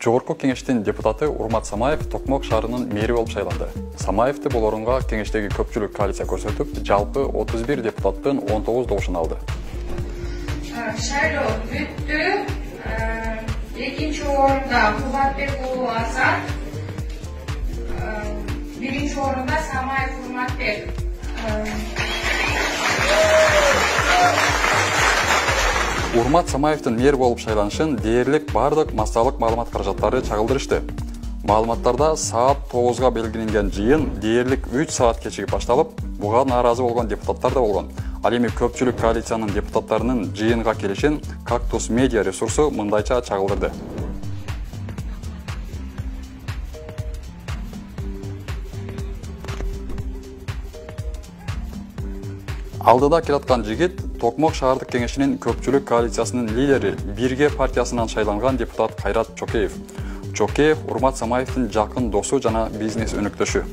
Жогорку кеңештин депутаты Урмат Самаев Токмок шаарынын мэри болуп шайланды. Самаевди бул орунга кеңештеги көпчүлүк коалиция көрсөтүп, жалпы 31 депутаттын 19 добушун алды. Шайлоо бүттү. Экинчи орунда Кубатбек уулу Асан, биринчи орунда Самаев Урматбек. Урмат Самаевдин мэр болуп шайланышын дээрлик бардык массалык маалымат каражаттары чагылдырышты. Маалыматтарда саат 9-га белгиленген жыйын дээрлик 3 саат кечигип башталып, буга нааразы болгон депутаттар да болгон. Ал эми көпчүлүк коалициянын депутаттарынын жыйынга келишин Кактус медиа ресурсу мындайча чагылдырды. Алдыда келаткан жигит Токмок шаардык кеңешинин көпчүлүк коалициясынын лидери Бирге партиясынан шайланган депутат Кайрат Чокеев. Чокеев Урмат Самаевдин жакын досу жана бизнес өнөктөшү.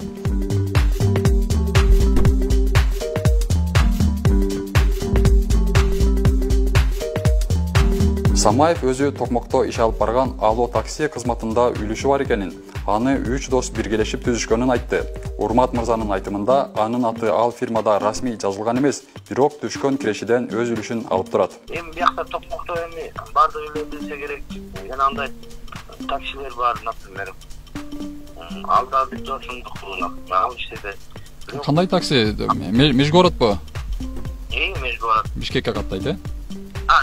Самаев өзү Токмокто иш алып барган Алло такси кызматында үлүшү бар экенин, аны 3 дос биргелешип түзүшкөнүн айтты. Урмат мырзанын айтымында, анын аты ал фирмада расмий жазылган эмес, бирок түшкөн кирешиден өз үлүшүн алып турат. Эми биякта Токмокто эми бардыгы эле билсе керек. Жана андай таксилер бар, например. Алда бир досумдук ал иштеди. Кандай такси? Межгородпу? Межгород. Бишкекке каттайт, э?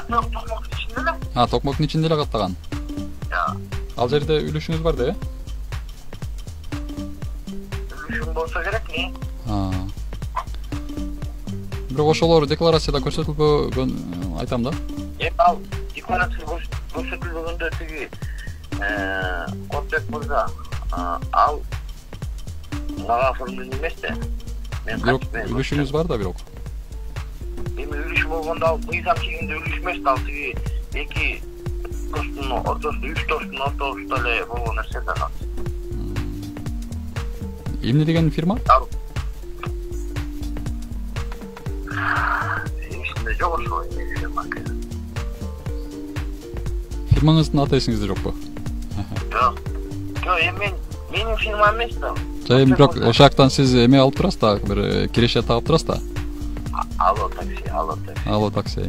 Токмоктун ичинде эле? Токмоктун ичинде эле каттаган. Ал жерде үлүшүңүз бар да, э? Үлүшүм болсо керек, Бирок ошолор декларацияда көрсөтүлбөгөн айтам да. Ал декларация көрсөтүлбөгөндө тиги Кортбек мырза ал мага оформлен эмес да. Бирок үлүшүңүз бар да бирок. Эми үлүш болгондо ал мыйзам чегинде үлүш эмес да, ал тиги эки достун ортосунда, 3 достун ортосунда эле болгон нерсе да. Эмне деген фирма? Эсимде жок ошо фирма. Фирмаңыздын аты эсиңизде жокпу? Жок. Эми менин фирмам эмес да. Бирок ошол жактан сиз эме алып турасыз да, бир киреше тагып турасыз да. Алло такси.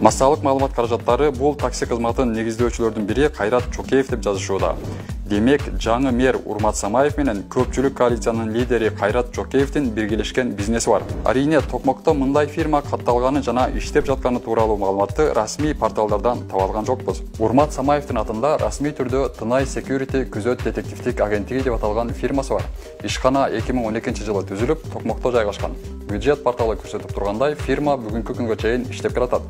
Массалык маалымат каражаттары бул такси кызматын негиздөөчүлөрдүн бири Кайрат Чокеев деп жазышууда. Демек, жаңы мэр Урмат Самаев менен көпчүлүк коалициянын лидери Кайрат Чокеевдин биргелешкен бизнеси бар. Арине Токмокто мындай фирма катталганы жана иштеп жатканы тууралуу маалыматты расмий порталдардан таба алган жокпуз. Урмат Самаевдин атында расмий түрдө Тынай Security күзөт детективдик агенттиги деп аталган фирмасы бар. Ишкана 2012-жылы түзүлүп, Токмокто жайгашкан. Бюджет порталы көрсөтүп тургандай, фирма бүгүнкү күнгө чейин иштеп келатат.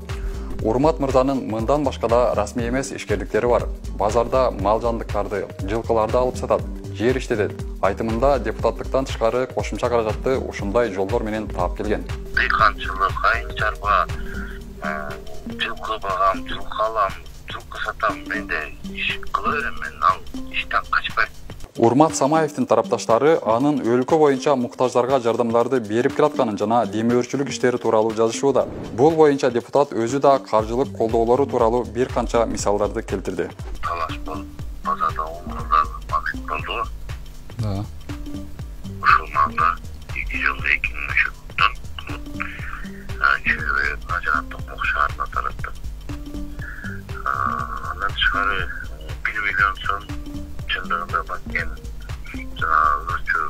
Урмат мырзанын мындан башка да расмий эмес ишкерликтери бар. Базарда мал жандыктарды, жылкыларды алып сатат, жер иштетет. Айтымында депутаттыктан тышкары кошумча каражатты ушундай жолдор менен таап келген. Дыйканчылык, айыл чарба, жылкы багам, жылкы алам, жылкы сатам, менде иш кыла берем, мен ал иштен качпайм. Урмат Самаевдин тарапташтары анын өлкө боюнча муктаждарга жардамдарды берип келатканын жана демөөрчүлүк иштери тууралуу жазышууда. Бул боюнча депутат өзү да каржылык колдоолору тууралуу бир канча мисалдарды келтирди. Талаш болуп, базарда умурда максат болду. Да. Ушул маалда 2 жылда 2003-төн чүйрөк жана Токмок шаарына тараттым. Андан тышкары 1 миллион сом чындыгында баткен жана өрчү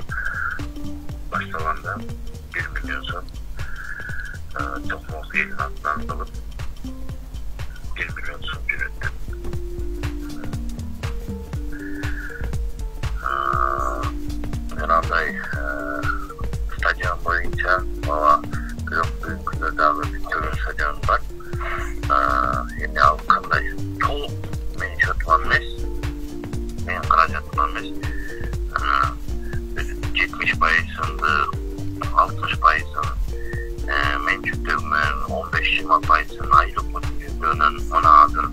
башталганда 1 миллион сом Токмок элин атынан кылып 1 миллион сом жөнөттүм. Андай стадион боюнча бала бүгүнкү күндө дагы бүткөн стадион бар. Эми ал кандай толук менин счетуман эмес, менин каражатыман эмес. 70%, 60% мен жүктөгүмөн 15-20% айлык жүктөөнөн мына азыр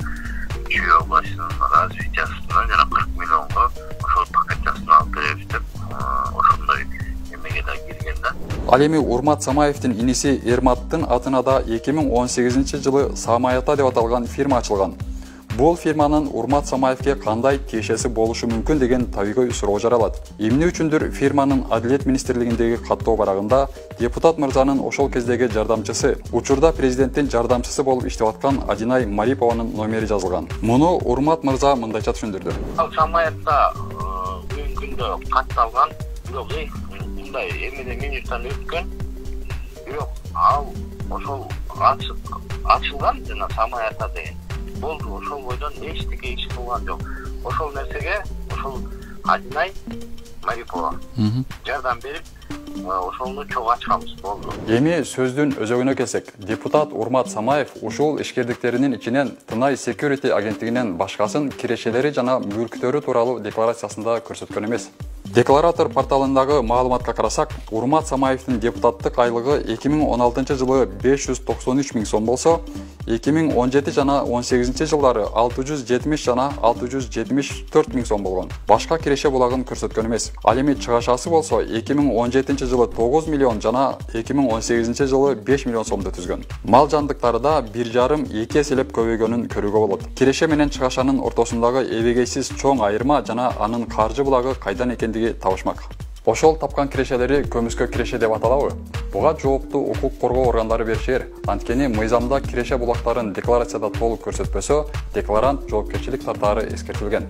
Чүй областынын развитиясынан жана 40 миллионго ошол пакетчасын алып беребиз деп ошондой эмеге да кирген да. Ал эми Урмат Самаевдин иниси Эрматтын атына да 2018-жылы Самаята деп аталган фирма ачылган. Бул фирманын Урмат Самаевке кандай тиешеси болушу мүмкүн деген табигый суроо жаралат. Эмне үчүндүр фирманын Адилет министрлигиндеги каттоо барагында депутат мырзанын ошол кездеги жардамчысы, учурда президенттин жардамчысы болуп иштеп аткан Адинай Марипованын номери жазылган. Муну Урмат мырза мындайча түшүндүрдү. Ал Самаевда бүгүnkүндө катталган, жок, мындай эмеден минуттан өткөн. Жок, ал ошол ачылган жана Самаевда деген. Болду, ошол бойдон эчтеке иш кылган жок. Ошол нерсеге ошол Адинай Марипова жардам берип, ошону чогуу ачканбыз, болду. Эми сөздүн өзөгүнө келсек, депутат Урмат Самаев ушул ишкердиктеринин ичинен Тынай Security агенттигинен башкасын кирешелери жана мүлктөрү тууралуу декларациясында көрсөткөн эмес. Декларатор порталындагы маалыматка карасак, Урмат Самаевдин депутаттык айлыгы 2016 жылы 593 миң сом болсо, 2017 жана 18 жылдары 670 жана 674 миң сом болгон. Башка киреше булагын көрсөткөн эмес. Ал эми чыгашасы болсо 2017 жылы 9 миллион жана 2018 жылы 5 миллион сомду түзгөн. Мал жандыктары да 1,5-2 эселеп көбөйгөнүн көрүүгө болот. Киреше менен чыгашанын ортосундагы эбегейсиз чоң айырма жана анын каржы булагы кайдан экендиги табышмак. Ошол тапкан кирешелери көмүскө киреше деп аталабы? Буга жооптуу укук коргоо органдары беришер. Анткени мыйзамда киреше булактарын декларацияда толук көрсөтпөсө, декларант жоопкерчилик тартаары эскертилген.